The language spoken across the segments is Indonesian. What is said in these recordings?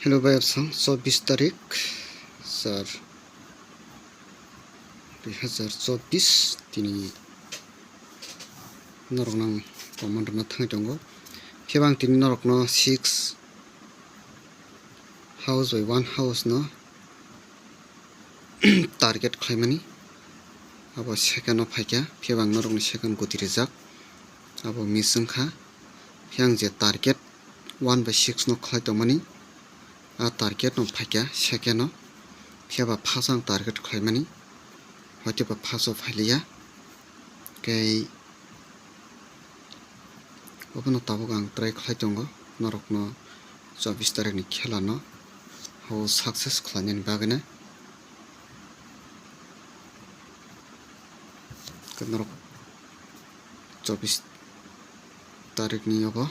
Hello Bayabsang, 24 तारिख 2024 दिनै नरकनां कमान्डरना थांनाय दङ खेबां दिनै नरकनो 6 house by 1 house no target खालामनानै abo second no फाइका खेबां नरकनि second गति रिजाक abo मिसंखा yang je target 1 by 6 no khlai tongmani a target no faika second no kheba phasang target khlaimani hoite ba phaso phailia kei obono tabogang try khlai tongo norok no 24 tarik ni khela no ho success khlainani bagene norok 24 tarik ni obo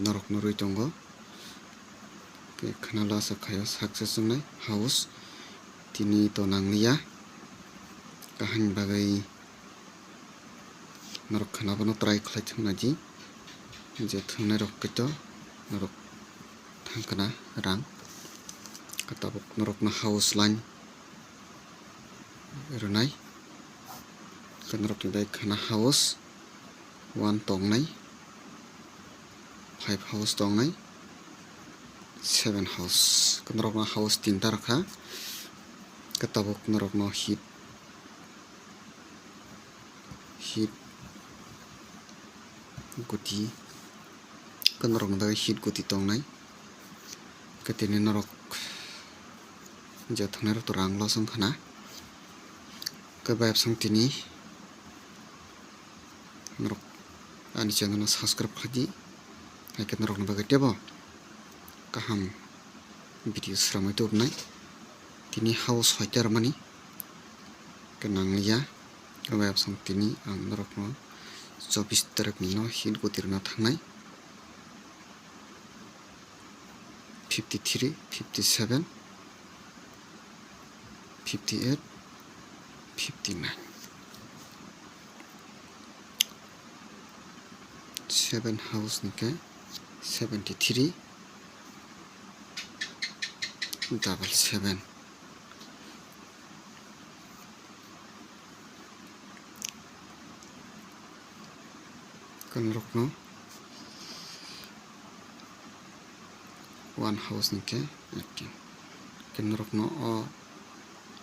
norok no rui tongo ke khanala sakhayo success nai house tini to nanglia kahan bagai norok khana bono try khlai thungna ji je thungnai rok kito norok thangkana rang katabok norok na house line runai norok ni dai khana house 1 tongnai 5 house tongnai 7 house norok na house 3 ta rakha katabok norok no hit guti norok no dai hit guti tongnai katini norok je thongnai rok to rang losong khana kabayap sang tini norok ani channel no subscribe khadi haikat norok no bagai tebo kaham video sramai tobnai tini house hoiter mani kenanglia kabayap sang tini ang norok no 24 tarik ni no hit gutir na thangnai 53 57 58 59 7 house nike 73 7 kan rok no 1 house nike kan rok no o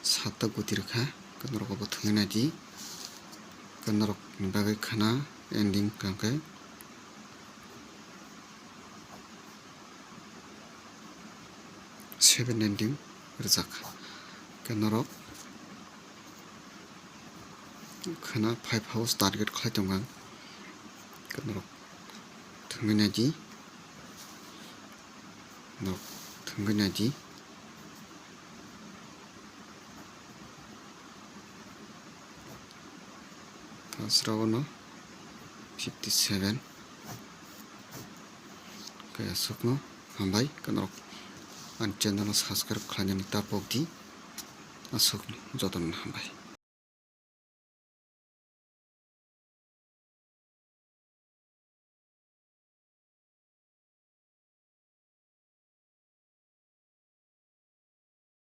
sata guti rakha kan rok bo thungna di kan rok ni bagai khana ending kangkai 7 ending rijak kan rok khana 5 house target khlai tongang kan rok thungna di no thungna di Asrawono 57 kaya sokno hambai kanrok an channel subscribe khlainani tapok di asok joton hambai.